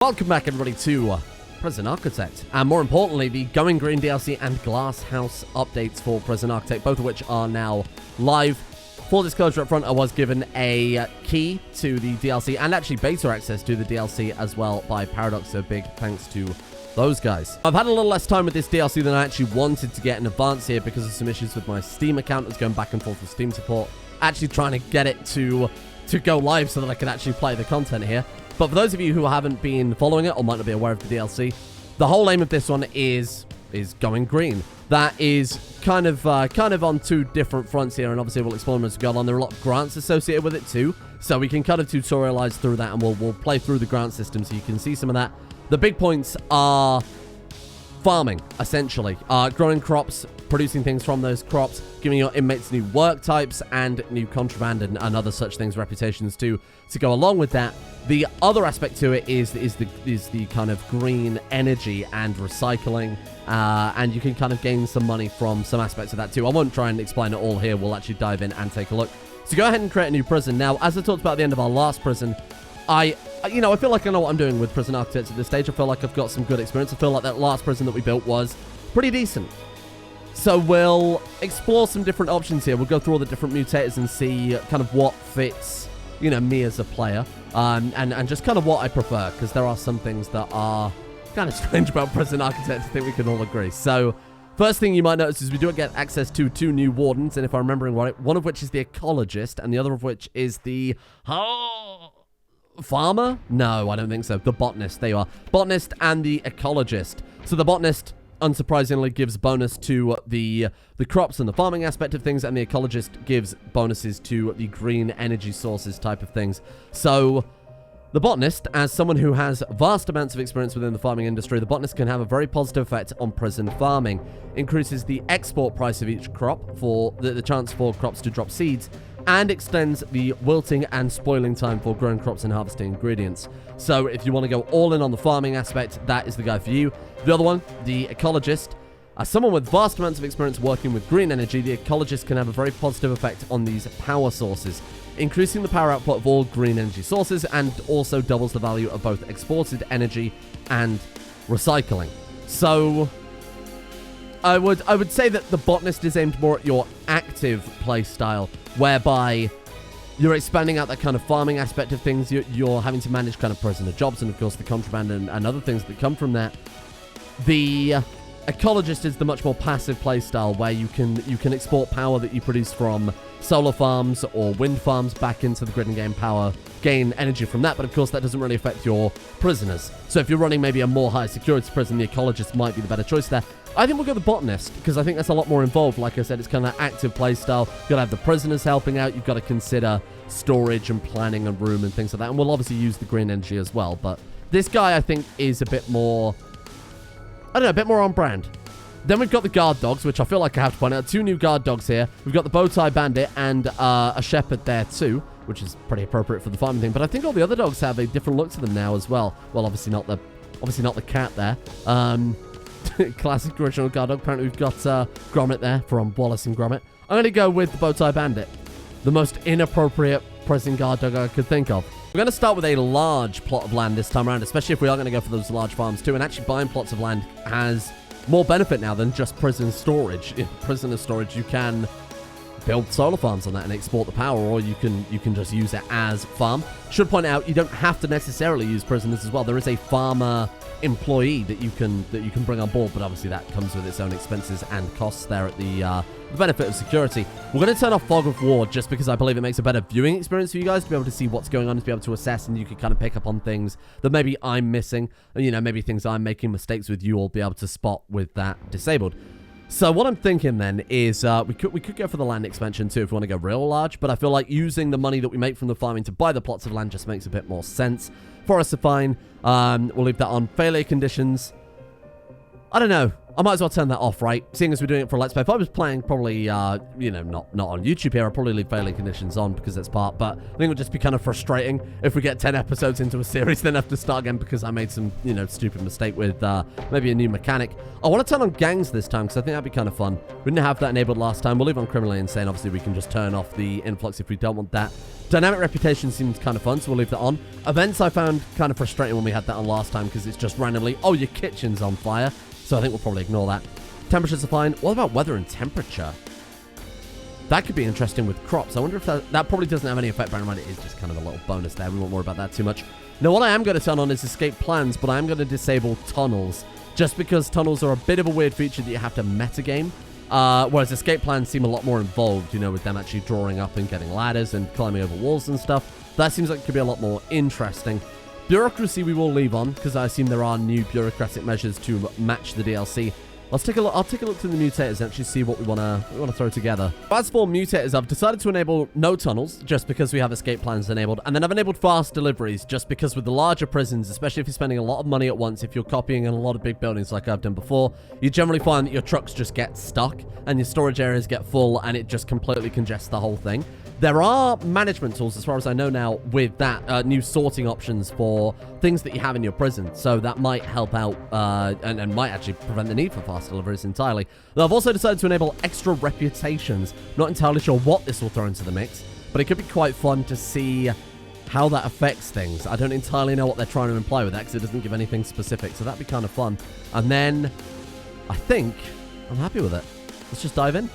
Welcome back, everybody, to Prison Architect, and more importantly, the Going Green DLC and Glass House updates for Prison Architect, both of which are now live. Full disclosure up front, I was given a key to the DLC, and actually beta access to the DLC as well by Paradox, so big thanks to those guys. I've had a little less time with this DLC than I actually wanted to get in advance here because of some issues with my Steam account. I was going back and forth with Steam support, actually trying to get it to go live so that I could actually play the content here. But for those of you who haven't been following it or might not be aware of the DLC, the whole aim of this one is going green. That is kind of on two different fronts here, and obviously we'll explore them as we go along. There are a lot of grants associated with it too, so we can kind of tutorialize through that, and we'll play through the grant system so you can see some of that. The big points are farming, essentially. Growing crops, producing things from those crops, giving your inmates new work types and new contraband and other such things, reputations too, to go along with that. The other aspect to it is the kind of green energy and recycling, and you can kind of gain some money from some aspects of that too. I won't try and explain it all here. We'll actually dive in and take a look. So go ahead and create a new prison. Now, as I talked about at the end of our last prison, I feel like I know what I'm doing with Prison Architects at this stage. I feel like I've got some good experience. I feel like that last prison that we built was pretty decent. So we'll explore some different options here. We'll go through all the different mutators and see kind of what fits, me as a player, and just kind of what I prefer, because there are some things that are kind of strange about Prison Architects. I think we can all agree. So first thing you might notice is we do get access to two new Wardens, and if I'm remembering right, one of which is the Ecologist, and the other of which is the Farmer? No, I don't think so. The Botanist. There you are. Botanist and the Ecologist. So the Botanist, unsurprisingly, gives bonus to the crops and the farming aspect of things, and the Ecologist gives bonuses to the green energy sources type of things. So the Botanist, as someone who has vast amounts of experience within the farming industry, the Botanist can have a very positive effect on prison farming. Increases the export price of each crop for the chance for crops to drop seeds, and extends the wilting and spoiling time for growing crops and harvesting ingredients. So if you want to go all in on the farming aspect, that is the guy for you. The other one, the Ecologist. As someone with vast amounts of experience working with green energy, the Ecologist can have a very positive effect on these power sources, increasing the power output of all green energy sources, and also doubles the value of both exported energy and recycling. So I would say that the Botanist is aimed more at your active play style, whereby you're expanding out that kind of farming aspect of things. You're having to manage kind of prisoner jobs and, of course, the contraband and other things that come from that. The Ecologist is the much more passive play style, where you can export power that you produce from solar farms or wind farms back into the grid and gain energy from that, but of course that doesn't really affect your prisoners. So if you're running maybe a more high security prison, the Ecologist might be the better choice there. I think we'll go the Botanist, because I think that's a lot more involved. Like I said, it's kind of active play style. You've got to have the prisoners helping out. You've got to consider storage and planning and room and things like that. And we'll obviously use the green energy as well. But this guy, I think, is a bit more, a bit more on brand. Then we've got the guard dogs, which I feel like I have to point out. Two new guard dogs here. We've got the Bowtie Bandit and a Shepherd there too, which is pretty appropriate for the farming thing. But I think all the other dogs have a different look to them now as well. Well, obviously not the cat there. Classic original guard dog. Apparently we've got Gromit there from Wallace and Gromit. I'm going to go with the Bowtie Bandit, the most inappropriate prison guard dog I could think of. We're going to start with a large plot of land this time around, especially if we are going to go for those large farms too. And actually buying plots of land has more benefit now than just prison storage. In prisoner storage, you can build solar farms on that and export the power, or you can just use it as farm. Should point out, you don't have to necessarily use prisoners as well. There is a farmer employee that you can bring on board, but obviously that comes with its own expenses and costs there at the benefit of security. We're going to turn off Fog of War just because I believe it makes a better viewing experience for you guys to be able to see what's going on, to be able to assess, and you can kind of pick up on things that maybe I'm missing, and maybe things I'm making mistakes with, you all be able to spot with that disabled. So what I'm thinking then is we could go for the land expansion too if we want to go real large, but I feel like using the money that we make from the farming to buy the plots of land just makes a bit more sense. Forests are fine. We'll leave that on. Failure conditions, I don't know. I might as well turn that off, right? Seeing as we're doing it for Let's Play. If I was playing probably, you know, not on YouTube here, I'd probably leave failing conditions on because that's part. But I think it would just be kind of frustrating if we get 10 episodes into a series, then have to start again because I made some, you know, stupid mistake with maybe a new mechanic. I want to turn on gangs this time because I think that'd be kind of fun. We didn't have that enabled last time. We'll leave on criminally insane. Obviously, we can just turn off the influx if we don't want that. Dynamic reputation seems kind of fun, so we'll leave that on. Events I found kind of frustrating when we had that on last time because it's just randomly, oh, your kitchen's on fire. So I think we'll probably ignore that. Temperatures are fine. What about weather and temperature? That could be interesting with crops. I wonder if that probably doesn't have any effect. Bear in mind, it is just kind of a little bonus there. We won't worry about that too much. Now, what I am going to turn on is escape plans, but I am going to disable tunnels. Just because tunnels are a bit of a weird feature that you have to metagame. Whereas escape plans seem a lot more involved, you know, with them actually drawing up and getting ladders and climbing over walls and stuff. That seems like it could be a lot more interesting. Bureaucracy we will leave on, because I assume there are new bureaucratic measures to match the DLC. Let's take a look. I'll take a look to the mutators and actually see what we want to throw together. As for mutators, I've decided to enable no tunnels, just because we have escape plans enabled. And then I've enabled fast deliveries, just because with the larger prisons, especially if you're spending a lot of money at once, if you're copying in a lot of big buildings like I've done before, you generally find that your trucks just get stuck and your storage areas get full and it just completely congests the whole thing. There are management tools, as far as I know now, with that new sorting options for things that you have in your prison. So that might help out and might actually prevent the need for fast deliveries entirely. Now, I've also decided to enable extra reputations. Not entirely sure what this will throw into the mix, but it could be quite fun to see how that affects things. I don't entirely know what they're trying to imply with that because it doesn't give anything specific. So that'd be kind of fun. And then I think I'm happy with it. Let's just dive in.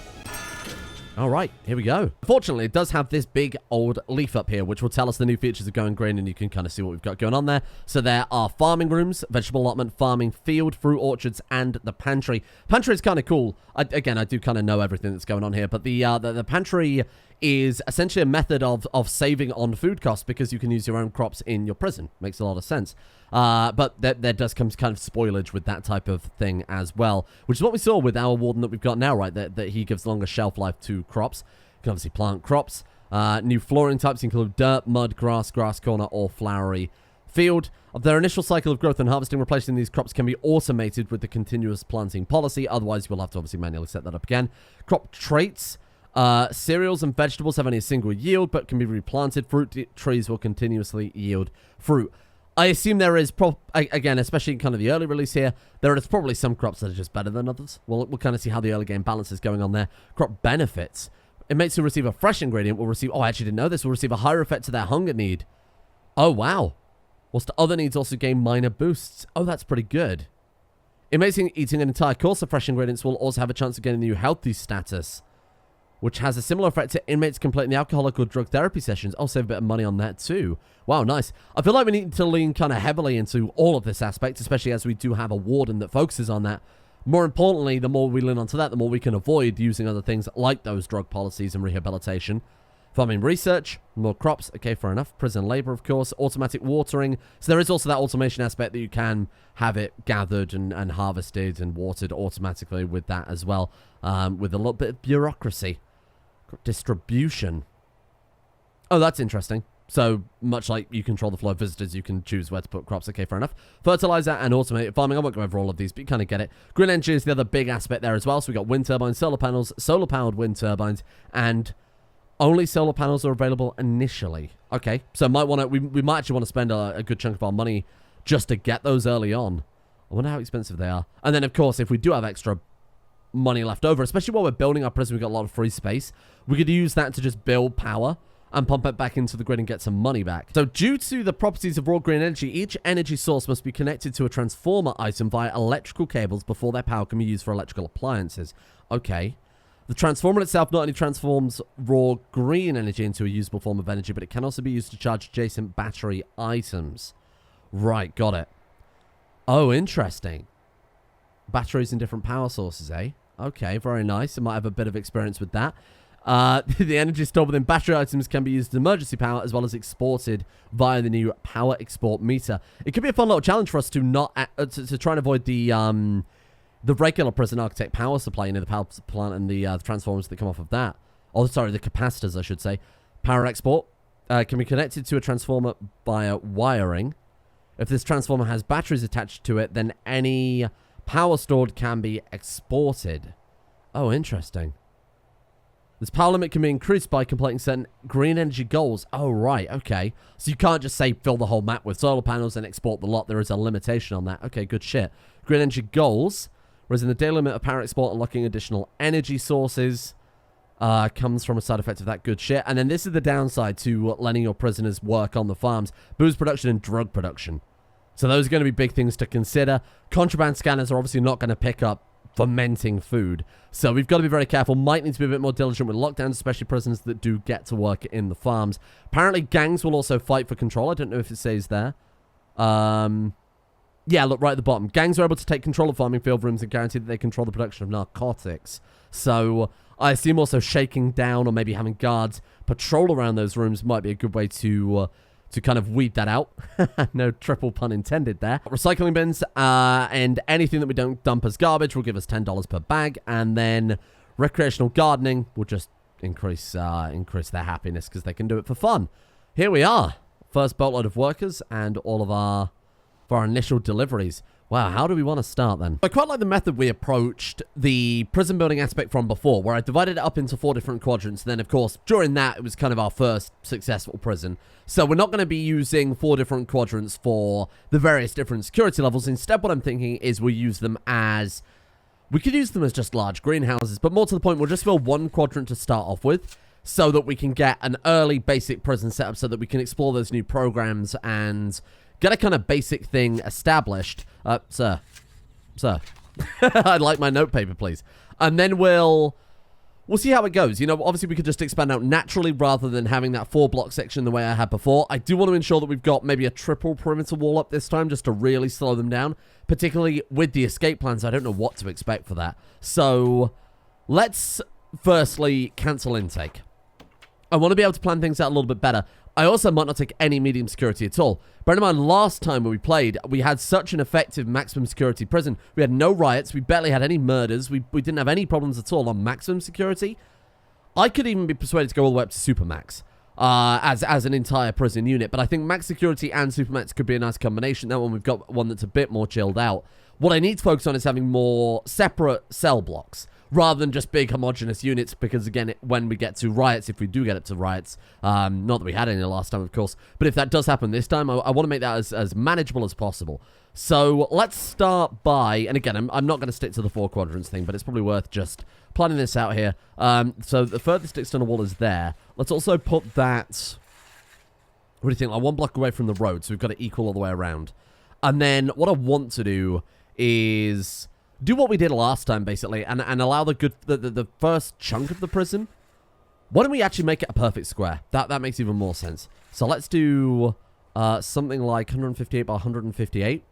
All right, here we go. Fortunately, it does have this big old leaf up here, which will tell us the new features are going green, and you can kind of see what we've got going on there. So there are farming rooms, vegetable allotment, farming, field, fruit orchards, and the pantry. Pantry is kind of cool. Again, I do kind of know everything that's going on here, but the pantry is essentially a method of saving on food costs because you can use your own crops in your prison. Makes a lot of sense. But there does come kind of spoilage with that type of thing as well, which is what we saw with our warden that we've got now, right? That he gives longer shelf life to crops. You can obviously plant crops. New flooring types include dirt, mud, grass corner, or flowery field. Their initial cycle of growth and harvesting, replacing these crops can be automated with the continuous planting policy. Otherwise, you'll have to obviously manually set that up again. Crop traits. Cereals and vegetables have only a single yield, but can be replanted. Fruit trees will continuously yield fruit. I assume there is, again, especially in kind of the early release here, there is probably some crops that are just better than others. We'll kind of see how the early game balance is going on there. Crop benefits. Inmates who receive a fresh ingredient will receive, oh, I actually didn't know this, will receive a higher effect to their hunger need. Oh, wow. Whilst the other needs also gain minor boosts. Oh, that's pretty good. Inmates eating an entire course of fresh ingredients will also have a chance of getting a new healthy status, which has a similar effect to inmates completing the alcoholic or drug therapy sessions. I'll save a bit of money on that too. Wow, nice. I feel like we need to lean kind of heavily into all of this aspect, especially as we do have a warden that focuses on that. More importantly, the more we lean onto that, the more we can avoid using other things like those drug policies and rehabilitation. Farming research, more crops, okay, fair enough. Prison labor, of course. Automatic watering. So there is also that automation aspect that you can have it gathered and harvested and watered automatically with that as well, with a little bit of bureaucracy. Distribution. Oh, that's interesting. So, much like you control the flow of visitors, you can choose where to put crops. Okay, fair enough. Fertilizer and automated farming. I won't go over all of these, but you kind of get it. Green energy is the other big aspect there as well. So, we've got wind turbines, solar panels, solar-powered wind turbines, and only solar panels are available initially. Okay, so might want to. We might actually want to spend a good chunk of our money just to get those early on. I wonder how expensive they are. And then, of course, if we do have extra money left over, especially while we're building our prison, we've got a lot of free space. We could use that to just build power and pump it back into the grid and get some money back. So due to the properties of raw green energy, each energy source must be connected to a transformer item via electrical cables before their power can be used for electrical appliances. Okay. The transformer itself not only transforms raw green energy into a usable form of energy, but it can also be used to charge adjacent battery items. Right, got it. Oh, interesting. Batteries and different power sources, eh? Okay, very nice. I might have a bit of experience with that. The energy stored within battery items can be used as emergency power as well as exported via the new power export meter. It could be a fun little challenge for us to not to try and avoid the regular prison architect power supply, you know, the power plant and the transformers that come off of that. Oh, sorry, the capacitors, I should say. Power export can be connected to a transformer via wiring. If this transformer has batteries attached to it, then any Power stored can be exported. Oh, interesting. This power limit can be increased by completing certain green energy goals. Oh, right. Okay. So you can't just say fill the whole map with solar panels and export the lot. There is a limitation on that. Okay, good shit. Green energy goals. Whereas in the day limit of power export, unlocking additional energy sources comes from a side effect of that. Good shit. And then this is the downside to letting your prisoners work on the farms. Booze production and drug production. So those are going to be big things to consider. Contraband scanners are obviously not going to pick up fermenting food. So we've got to be very careful. Might need to be a bit more diligent with lockdowns, especially prisoners that do get to work in the farms. Apparently, gangs will also fight for control. I don't know if it says there. Yeah, look, right at the bottom. Gangs are able to take control of farming field rooms and guarantee that they control the production of narcotics. So I assume also shaking down or maybe having guards patrol around those rooms might be a good way to kind of weed that out. No triple pun intended there. Recycling bins and anything that we don't dump as garbage will give us $10 per bag. And then recreational gardening will just increase their happiness because they can do it for fun. Here we are. First boatload of workers and all of our initial deliveries. Wow, how do we want to start then? I quite like the method we approached the prison building aspect from before, where I divided it up into 4 different quadrants. And then, of course, during that, it was kind of our first successful prison. So we're not going to be using 4 different quadrants for the various different security levels. Instead, what I'm thinking is we use them as... We could use them as just large greenhouses, but more to the point, we'll just fill 1 quadrant to start off with so that we can get an early basic prison setup so that we can explore those new programs and... get a kind of basic thing established. Sir. I'd like my notepaper, please. And then we'll see how it goes. You know, obviously we could just expand out naturally rather than having that 4-block section the way I had before. I do want to ensure that we've got maybe a triple perimeter wall up this time just to really slow them down. Particularly with the escape plans, I don't know what to expect for that. So, let's firstly cancel intake. I want to be able to plan things out a little bit better. I also might not take any medium security at all. Bear in mind, last time when we played, we had such an effective maximum security prison. We had no riots. We barely had any murders. We didn't have any problems at all on maximum security. I could even be persuaded to go all the way up to Supermax as an entire prison unit. But I think max security and Supermax could be a nice combination. That one, we've got one that's a bit more chilled out. What I need to focus on is having more separate cell blocks, rather than just big homogenous units, because again, when we get to riots, if we do get it to riots, not that we had any last time, of course, but if that does happen this time, I want to make that as manageable as possible. So let's start by, and again, I'm not going to stick to the 4 quadrants thing, but it's probably worth just planning this out here. So the furthest external wall is there. Let's also put that, what do you think, like 1 block away from the road, so we've got it equal all the way around. And then what I want to do is... do what we did last time, basically, and allow the first chunk of the prison. Why don't we actually make it a perfect square? That makes even more sense. So let's do something like 158 by 158.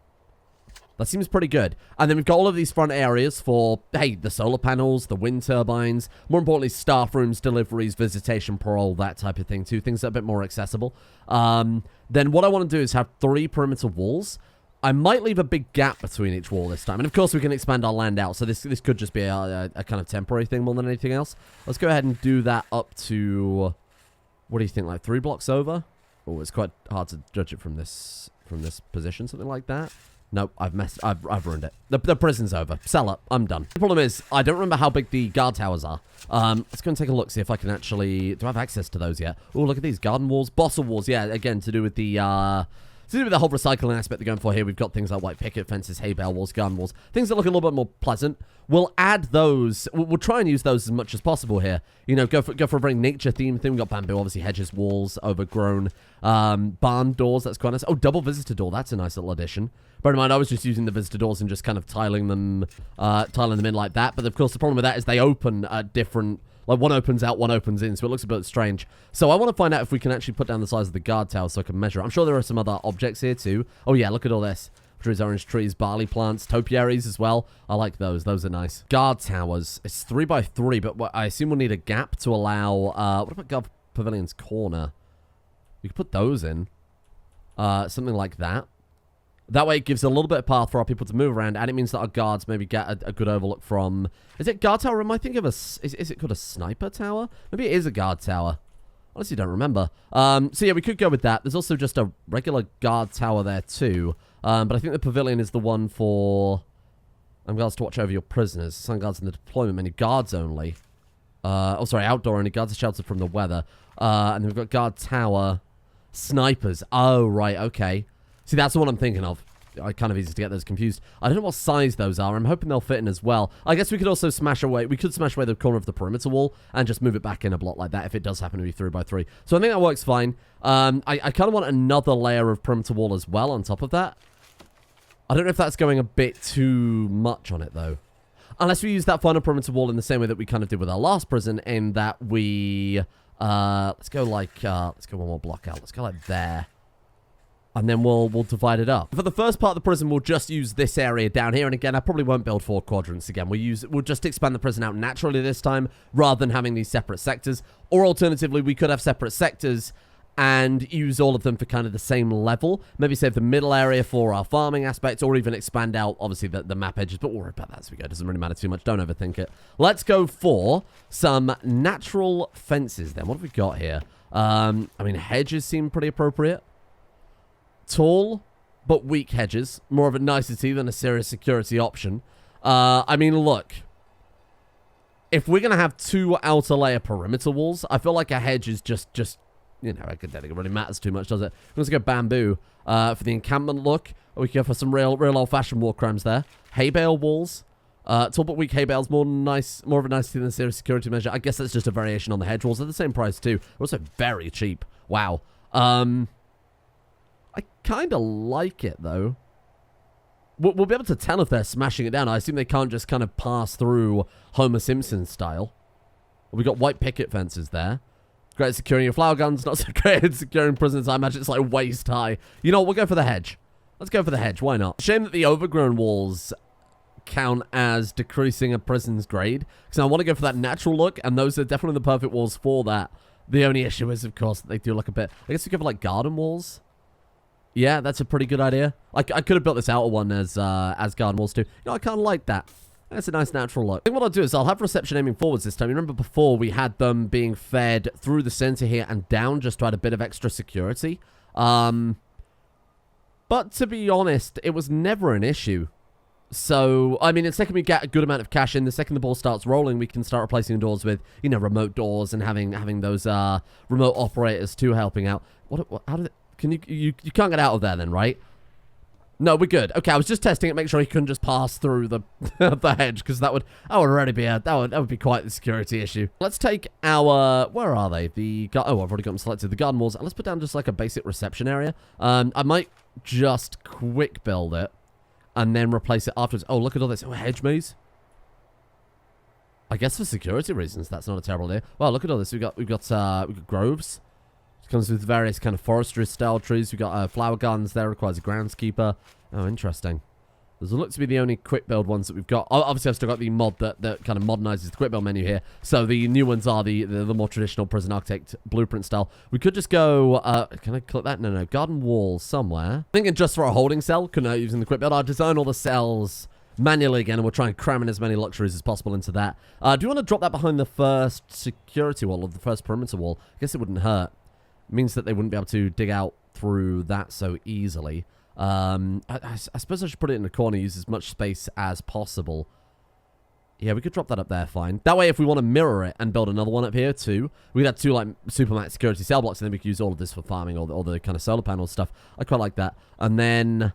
That seems pretty good. And then we've got all of these front areas for, hey, the solar panels, the wind turbines, more importantly, staff rooms, deliveries, visitation, parole, that type of thing too. Things that are a bit more accessible. Then what I want to do is have 3 perimeter walls. I might leave a big gap between each wall this time. And, of course, we can expand our land out. So this could just be a kind of temporary thing more than anything else. Let's go ahead and do that up to... what do you think? Like 3 blocks over? Oh, it's quite hard to judge it from this position. Something like that. Nope, I've ruined it. The prison's over. Sell up. I'm done. The problem is, I don't remember how big the guard towers are. Let's go and take a look, see if I can actually... do I have access to those yet? Oh, look at these. Garden walls. Bottle walls. Yeah, again, to do with the... to do with the whole recycling aspect they're going for here, we've got things like white picket fences, hay bale walls, garden walls, things that look a little bit more pleasant. We'll add those. We'll try and use those as much as possible here. You know, go for a very nature-themed thing. We've got bamboo, obviously, hedges, walls, overgrown, barn doors. That's quite nice. Oh, double visitor door. That's a nice little addition. Bear in mind, I was just using the visitor doors and just kind of tiling them in like that. But, of course, the problem with that is they open at different... like, one opens out, one opens in, so it looks a bit strange. So I want to find out if we can actually put down the size of the guard tower so I can measure it. I'm sure there are some other objects here, too. Oh, yeah, look at all this. Trees, orange trees, barley plants, topiaries as well. I like those. Those are nice. Guard towers. It's 3 by 3, but I assume we'll need a gap to allow... what about Guard Pavilion's corner? We could put those in. Something like that. That way it gives a little bit of path for our people to move around, and it means that our guards maybe get a good overlook from... is it guard tower? Am I thinking of a... is it called a sniper tower? Maybe it is a guard tower. Honestly, don't remember. So yeah, we could go with that. There's also just a regular guard tower there too. But I think the pavilion is the one for... And guards to watch over your prisoners. Assign guards in the deployment menu. Guards only. Oh, sorry, outdoor only. Guards are sheltered from the weather. And then we've got guard tower. Snipers. Oh, right, okay. See, that's the one I'm thinking of. I kind of easy to get those confused. I don't know what size those are. I'm hoping they'll fit in as well. I guess we could also smash away. We could smash away the corner of the perimeter wall and just move it back in a block like that if it does happen to be 3x3. So I think that works fine. I kind of want another layer of perimeter wall as well on top of that. I don't know if that's going a bit too much on it, though. Unless we use that final perimeter wall in the same way that we kind of did with our last prison, in that we... let's go like... let's go one more block out. Let's go like there. And then we'll divide it up. For the first part of the prison, we'll just use this area down here. And again, I probably won't build 4 quadrants again. We'll just expand the prison out naturally this time, rather than having these separate sectors. Or alternatively, we could have separate sectors and use all of them for kind of the same level. Maybe save the middle area for our farming aspect, or even expand out, obviously, the map edges. But we'll worry about that as we go. It doesn't really matter too much. Don't overthink it. Let's go for some natural fences then. What have we got here? I mean, hedges seem pretty appropriate. Tall, but weak hedges. More of a nicety than a serious security option. I mean, look. If we're going to have 2 outer layer perimeter walls, I feel like a hedge is just you know, I don't think it really matters too much, does it? Let's go bamboo. For the encampment look, we can go for some real old-fashioned war crimes there. Hay bale walls. Tall but weak hay bales, more of a nicety than a serious security measure. I guess that's just a variation on the hedge walls. They're the same price too. They're also very cheap. Wow. I kind of like it, though. We'll be able to tell if they're smashing it down. I assume they can't just kind of pass through Homer Simpson style. We got white picket fences there. Great at securing your flower guns. Not so great at securing prisoners. I imagine it's like waist high. You know what? We'll go for the hedge. Let's go for the hedge. Why not? Shame that the overgrown walls count as decreasing a prison's grade. Because I want to go for that natural look. And those are definitely the perfect walls for that. The only issue is, of course, that they do look a bit... I guess we go for like garden walls. Yeah, that's a pretty good idea. I could have built this outer one as garden walls too. You know, I kind of like that. That's a nice natural look. I think what I'll do is I'll have reception aiming forwards this time. You remember before we had them being fed through the center here and down just to add a bit of extra security. But to be honest, it was never an issue. So, I mean, the second we get a good amount of cash in, the second the ball starts rolling, we can start replacing doors with, you know, remote doors and having those remote operators too helping out. How did it... Can you can't get out of there then, right? No, we're good. Okay, I was just testing it, make sure he couldn't just pass through the the hedge, because that would already be that would be quite the security issue. Let's take our where are they? I've already got them selected. The garden walls. Let's put down just like a basic reception area. I might just quick build it and then replace it afterwards. Oh, look at all this. Oh, hedge maze. I guess for security reasons, that's not a terrible idea. Well, look at all this. We've got groves. Comes with various kind of forestry style trees. We've got flower gardens there. Requires a groundskeeper. Oh, interesting. Those look to be the only quick build ones that we've got. Obviously, I've still got the mod that kind of modernizes the quick build menu here. So the new ones are the more traditional prison architect blueprint style. We could just go... can I click that? No. Garden wall somewhere. Thinking just for a holding cell. Couldn't using the quick build. I'll design all the cells manually again, and we'll try and cram in as many luxuries as possible into that. Do you want to drop that behind the first security wall or the first perimeter wall? I guess it wouldn't hurt. Means that they wouldn't be able to dig out through that so easily. I suppose I should put it in the corner, use as much space as possible. Yeah, we could drop that up there, fine. That way, if we want to mirror it and build another one up here too, we'd have 2 like SuperMax security cell blocks, and then we could use all of this for farming, all the kind of solar panel stuff. I quite like that. And then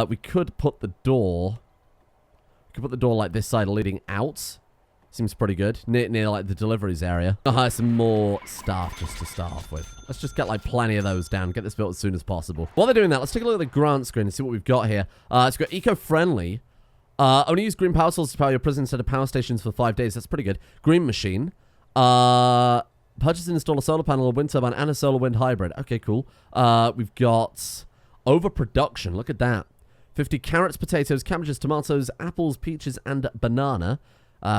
we could put the door... We could put the door like this side leading out. Seems pretty good. Near like the deliveries area. I'll hire some more staff just to start off with. Let's just get like plenty of those down. Get this built as soon as possible. While they're doing that, let's take a look at the grant screen and see what we've got here. It's got eco-friendly. Only use green power sources to power your prison instead of power stations for 5 days. That's pretty good. Green machine. Purchase and install a solar panel, a wind turbine, and a solar wind hybrid. Okay, cool. We've got overproduction. Look at that. 50 carrots, potatoes, cabbages, tomatoes, apples, peaches, and banana.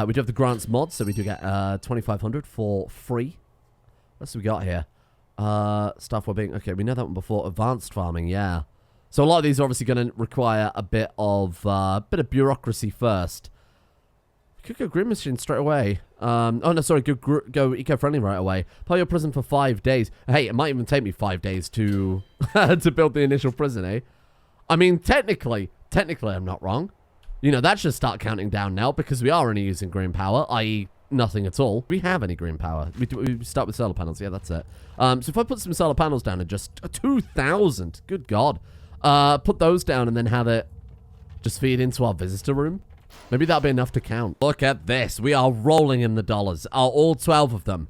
We do have the grants mod, so we do get 2,500 for free. What else have we got here? Staff wellbeing. Okay, we know that one before. Advanced farming, yeah. So a lot of these are obviously going to require a bit of bureaucracy first. We could go green machine straight away. Oh no, sorry, go eco-friendly right away. Power your prison for 5 days. Hey, it might even take me 5 days to to build the initial prison, eh? I mean, technically, I'm not wrong. You know, that should start counting down now because we are only using green power, i.e. nothing at all. We have any green power. We start with solar panels. Yeah, that's it. So if I put some solar panels down and just 2,000, good God. Put those down and then have it just feed into our visitor room. Maybe that'll be enough to count. Look at this. We are rolling in the dollars. All 12 of them.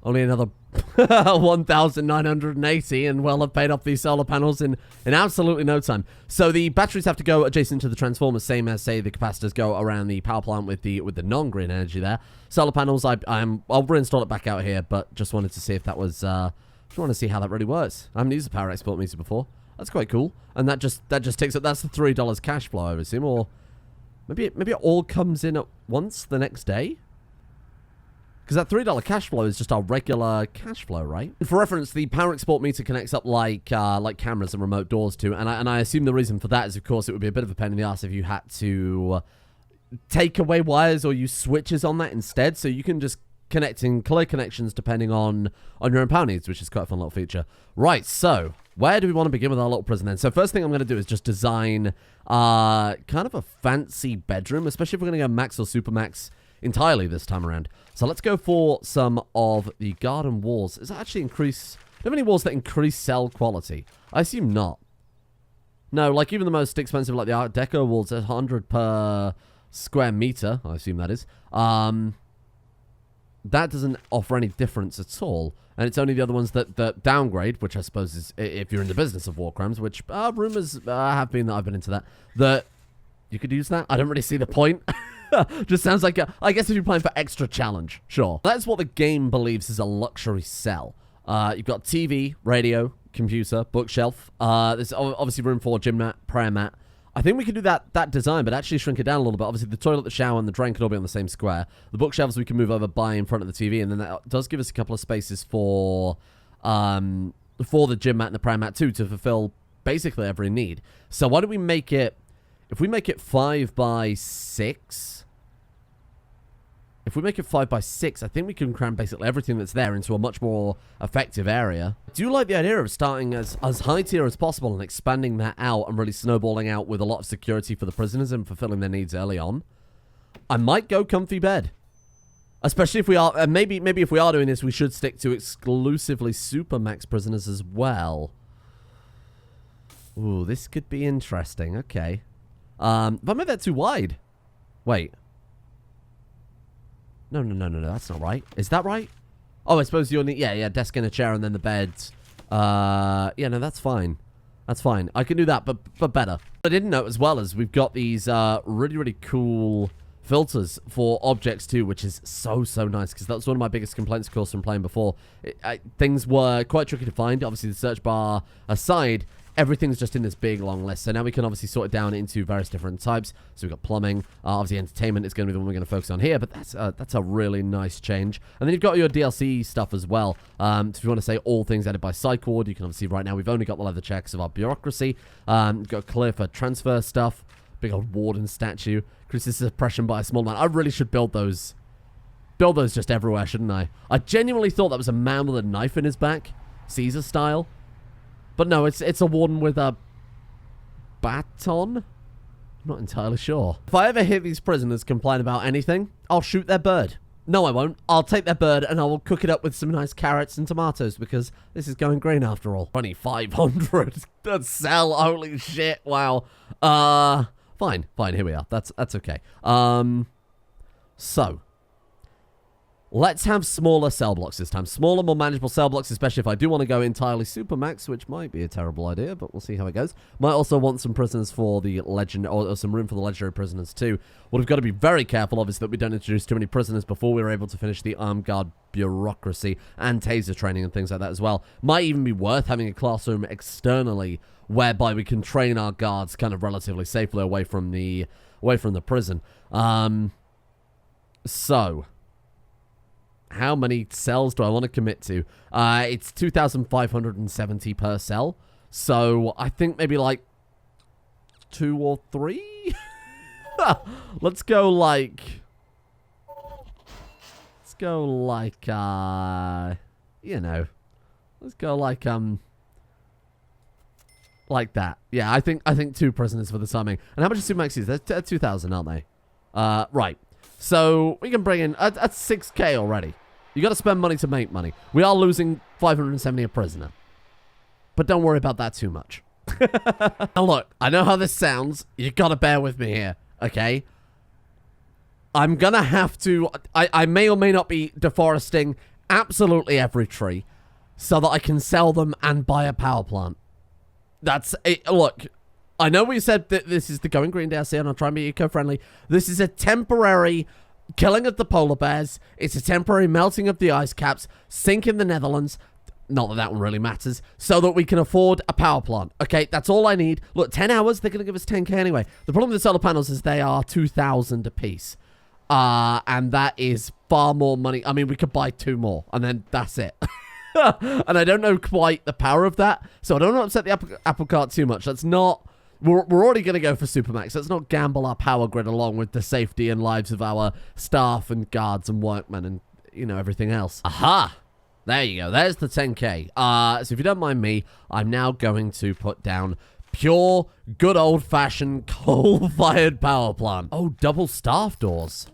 Only another 1,980 and we'll have paid off these solar panels in absolutely no time. So the batteries have to go adjacent to the transformers, same as, say, the capacitors go around the power plant with the non-green energy there. Solar panels, I'll reinstall it back out here, but just wanted to see if that was, just want to see how that really works. I haven't used the power export meter before. That's quite cool. And that just takes up, that's the $3 cash flow, I would assume, or maybe it all comes in at once the next day? Because that $3 cash flow is just our regular cash flow, right? For reference, the power export meter connects up like cameras and remote doors too, and I assume the reason for that is, of course, it would be a bit of a pain in the ass if you had to take away wires or use switches on that instead, so you can just connect in clear connections depending on your own power needs, which is quite a fun little feature. Right, so where do we want to begin with our little prison then? So first thing I'm going to do is just design kind of a fancy bedroom, especially if we're going to go max or supermax entirely this time around. So let's go for some of the garden walls. Does that actually increase... Do you have any walls that increase cell quality? I assume not. No, like even the most expensive, like the Art Deco walls, 100 per square meter, I assume that is. That doesn't offer any difference at all. And it's only the other ones that downgrade, which I suppose is, if you're in the business of war crimes, which rumors have been that I've been into that you could use that. I don't really see the point. Just sounds like I guess if you're playing for extra challenge, sure. That's what the game believes is a luxury cell. You've got TV, radio, computer, bookshelf. There's obviously room for gym mat, prayer mat. I think we could do that design, but actually shrink it down a little bit. Obviously, the toilet, the shower, and the drain could all be on the same square. The bookshelves we can move over by in front of the TV, and then that does give us a couple of spaces for the gym mat and the prayer mat too, to fulfill basically every need. So why don't we make it... If we make it 5 by 6... If we make it 5 by 6, I think we can cram basically everything that's there into a much more effective area. I do like the idea of starting as high tier as possible and expanding that out and really snowballing out with a lot of security for the prisoners and fulfilling their needs early on. I might go comfy bed. Especially if we are... maybe if we are doing this, we should stick to exclusively Supermax prisoners as well. Ooh, this could be interesting. Okay. If I made that too wide... Wait. No, that's not right. Is that right? Oh, I suppose you'll need... Yeah, desk and a chair and then the beds. Yeah, no, that's fine. That's fine. I can do that, but better. I didn't know as well as we've got these really cool filters for objects too, which is so nice, because that's one of my biggest complaints, of course, from playing before. Things were quite tricky to find. Obviously, the search bar aside... Everything's just in this big, long list. So now we can obviously sort it down into various different types. So we've got plumbing. Obviously, entertainment is going to be the one we're going to focus on here. But that's a really nice change. And then you've got your DLC stuff as well. So if you want to say all things added by Psych Ward, you can obviously right now we've only got the leather checks of our bureaucracy. We've got clear for transfer stuff. Big old Warden statue. Increases suppression by a small amount. I really should build those. Build those just everywhere, shouldn't I? I genuinely thought that was a man with a knife in his back. Caesar style. But no, it's a warden with a baton? I'm not entirely sure. If I ever hear these prisoners complain about anything, I'll shoot their bird. No, I won't. I'll take their bird and I will cook it up with some nice carrots and tomatoes, because this is going green after all. 2,500. That's sell. Holy shit. Wow. Fine. Here we are. That's okay. So... Let's have smaller cell blocks this time. Smaller, more manageable cell blocks, especially if I do want to go entirely Supermax, which might be a terrible idea, but we'll see how it goes. Might also want some prisoners for the legend, or some room for the legendary prisoners too. What we've got to be very careful of is that we don't introduce too many prisoners before we're able to finish the armed guard bureaucracy and taser training and things like that as well. Might even be worth having a classroom externally whereby we can train our guards kind of relatively safely away from the prison. So... How many cells do I want to commit to? It's 2,570 per cell. So I think maybe like 2 or 3? Let's go like... you know. Let's go like, Like that. Yeah, I think 2 prisoners for the timing. And how much is SuperMax? They're 2,000, aren't they? Right. So we can bring in... That's 6K already. You got to spend money to make money. We are losing 570 a prisoner. But don't worry about that too much. Now look, I know how this sounds. You got to bear with me here, okay? I'm going to have to... I may or may not be deforesting absolutely every tree so that I can sell them and buy a power plant. That's it. Look, I know we said that this is the Going Green DLC and I'll try and be eco-friendly. This is a temporary killing of the polar bears. It's a temporary melting of the ice caps, sink in the Netherlands. Not that that one really matters. So that we can afford a power plant. Okay, that's all I need. Look, 10 hours, they're going to give us 10K anyway. The problem with the solar panels is they are 2,000 a piece. And that is far more money. I mean, we could buy 2 more and then that's it. And I don't know quite the power of that, so I don't want to upset the apple cart too much. That's not... We're already going to go for SuperMax. Let's not gamble our power grid along with the safety and lives of our staff and guards and workmen and, you know, everything else. Aha! There you go. There's the 10K. So if you don't mind me, I'm now going to put down pure, good old-fashioned coal-fired power plant. Oh, double staff doors.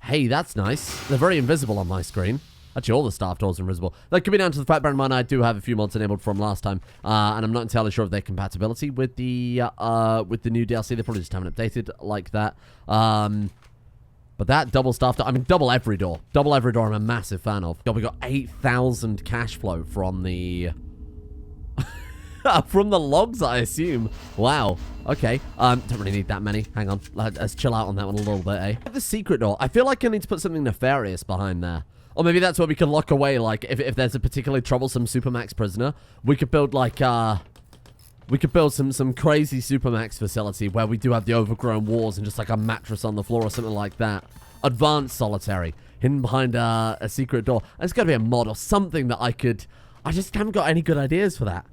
Hey, that's nice. They're very invisible on my screen. Actually, all the staff doors are invisible. That could be down to the fact, bear in mind, I do have a few mods enabled from last time, and I'm not entirely sure of their compatibility with the new DLC. They probably just haven't updated like that. But that double staff door, I mean, double every door. Double every door I'm a massive fan of. God, we got 8,000 cash flow from the... from the logs, I assume. Wow. Okay. Don't really need that many. Hang on. Let's chill out on that one a little bit, eh? The secret door. I feel like I need to put something nefarious behind there. Or maybe that's where we could lock away, like, if there's a particularly troublesome SuperMax prisoner, we could build, like, we could build some crazy SuperMax facility where we do have the overgrown walls and just, like, a mattress on the floor or something like that. Advanced solitary, hidden behind a secret door. There's got to be a mod or something that I could... I just haven't got any good ideas for that.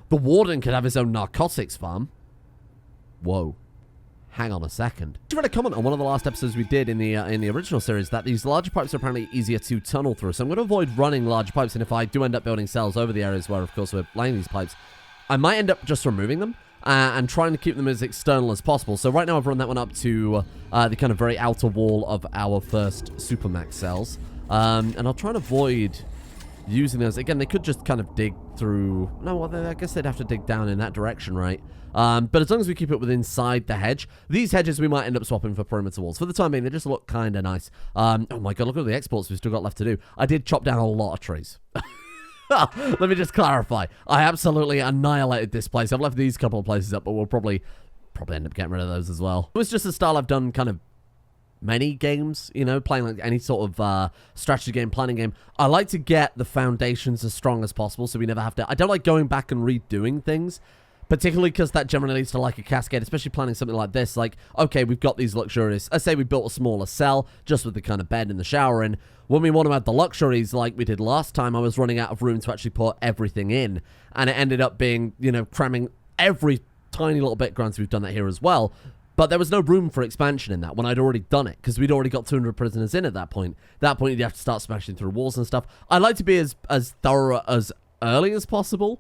The Warden could have his own narcotics farm. Whoa. Hang on a second. I read a comment on one of the last episodes we did in the original series that these larger pipes are apparently easier to tunnel through. So I'm going to avoid running large pipes, and if I do end up building cells over the areas where, of course, we're laying these pipes, I might end up just removing them and trying to keep them as external as possible. So right now I've run that one up to the kind of very outer wall of our first SuperMax cells. And I'll try and avoid using those. Again, they could just kind of dig through... No, well, I guess they'd have to dig down in that direction, right? But as long as we keep it within inside the hedge, these hedges we might end up swapping for perimeter walls. For the time being, they just look kind of nice. Oh my god, look at the exports we've still got left to do. I did chop down a lot of trees. Let me just clarify. I absolutely annihilated this place. I've left these couple of places up, but we'll probably end up getting rid of those as well. It was just a style I've done kind of many games, you know, playing like any sort of strategy game, planning game. I like to get the foundations as strong as possible so we never have to... I don't like going back and redoing things. Particularly because that generally leads to like a cascade, especially planning something like this. Like, okay, we've got these luxurious... Let's say we built a smaller cell just with the kind of bed and the shower in. When we want to add the luxuries like we did last time, I was running out of room to actually put everything in. And it ended up being, you know, cramming every tiny little bit. Granted, we've done that here as well. But there was no room for expansion in that when I'd already done it. Because we'd already got 200 prisoners in at that point. At that point, you'd have to start smashing through walls and stuff. I like to be as thorough as early as possible.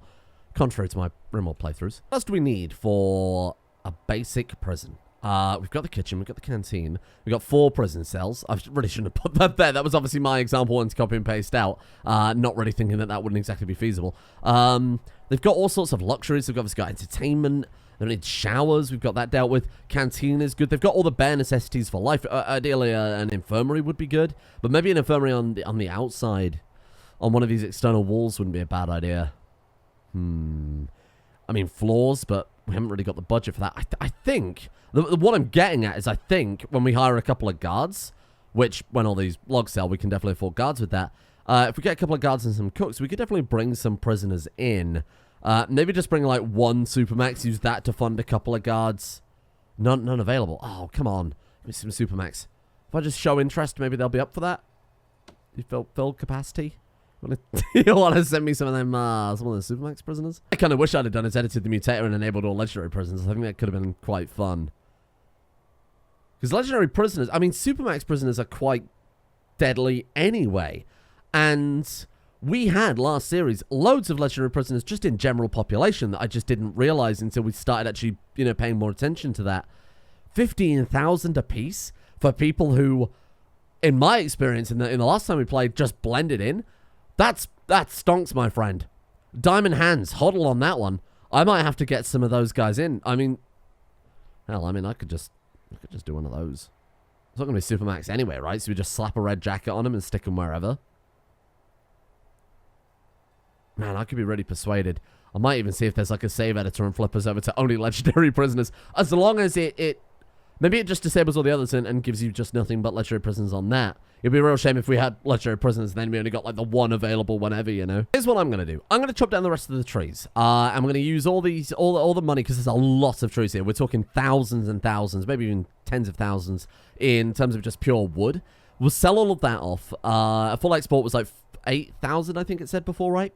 Contrary to my RimWorld playthroughs. What else do we need for a basic prison? We've got the kitchen, we've got the canteen, we've got 4 prison cells. I really shouldn't have put that there. That was obviously my example one to copy and paste out. Not really thinking that wouldn't exactly be feasible. They've got all sorts of luxuries. They've obviously got entertainment. They need showers. We've got that dealt with. Canteen is good. They've got all the bare necessities for life. Ideally, an infirmary would be good. But maybe an infirmary on the outside, on one of these external walls, wouldn't be a bad idea. I mean, floors, but we haven't really got the budget for that. I think, what I'm getting at is I think when we hire a couple of guards, which when all these logs sell, we can definitely afford guards with that. If we get a couple of guards and some cooks, we could definitely bring some prisoners in. Maybe just bring like 1 SuperMax, use that to fund a couple of guards. None available. Oh, come on. Give me some SuperMax. If I just show interest, maybe they'll be up for that. You fill capacity? You want to send me some of them, some of the SuperMax prisoners? I kind of wish I'd have done is edited the mutator and enabled all legendary prisoners. I think that could have been quite fun. Because legendary prisoners, I mean, SuperMax prisoners are quite deadly anyway. And We had last series loads of legendary prisoners just in general population that I just didn't realize until we started actually, paying more attention to that. 15,000 apiece for people who, in my experience, in the last time we played, just blended in. That stonks, my friend. Diamond hands, hodl on that one. I might have to get some of those guys in. I mean, hell, I could just do one of those. It's not going to be Supermax anyway, right? So we just slap a red jacket on him and stick him wherever. Man, I could be really persuaded. I might even see if there's like a save editor and flip us over to only legendary prisoners. As long as it maybe it just disables all the others and gives you just nothing but legendary prisoners on that. It'd be a real shame if we had legendary prisoners and then we only got like the one available whenever, Here's what I'm going to do. I'm going to chop down the rest of the trees. I'm going to use all the money because there's a lot of trees here. We're talking thousands and thousands, maybe even tens of thousands in terms of just pure wood. We'll sell all of that off. A full export was like 8,000, I think it said before, right?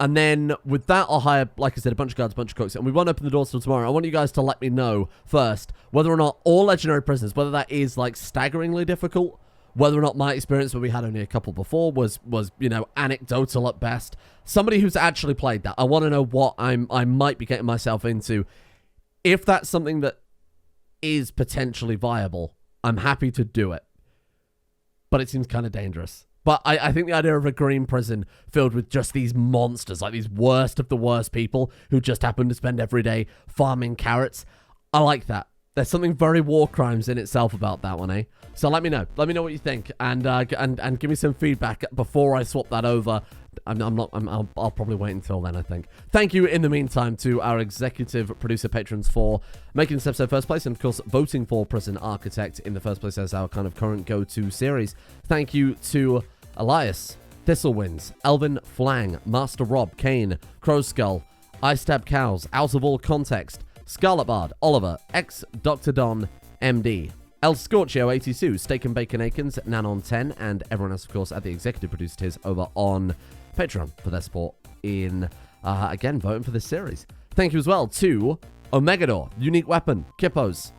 And then with that, I'll hire, like I said, a bunch of guards, a bunch of cooks. And we won't open the doors till tomorrow. I want you guys to let me know first whether or not all legendary prisoners, whether that is like staggeringly difficult, whether or not my experience where we had only a couple before was anecdotal at best. Somebody who's actually played that. I want to know what I might be getting myself into. If that's something that is potentially viable, I'm happy to do it. But it seems kind of dangerous. But I think the idea of a green prison filled with just these monsters, like these worst of the worst people who just happen to spend every day farming carrots, I like that. There's something very war crimes in itself about that one, eh? So let me know. Let me know what you think, and give me some feedback before I swap that over. I'll probably wait until then, I think. Thank you, in the meantime, to our executive producer patrons for making this episode first place, and of course, voting for Prison Architect in the first place as our kind of current go-to series. Thank you to Elias, Thistlewinds, Elvin Flang, Master Rob, Kane, Crowskull, I Stab Cows, Out of All Context, Scarlet Bard, Oliver, X Dr. Don, MD, El Scorchio 82, Steak and Bacon Akins, Nanon 10, and everyone else, of course, at the executive producer tiers over on Patreon for their support in, again, voting for this series. Thank you as well to Omegador, Unique Weapon, Kippos,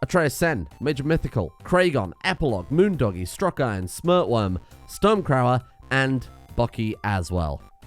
Atreus Sen, Major Mythical, Kragon, Epilogue, Moondoggy, Struck Iron, Smirtworm, Stormcrower, and Bucky as well.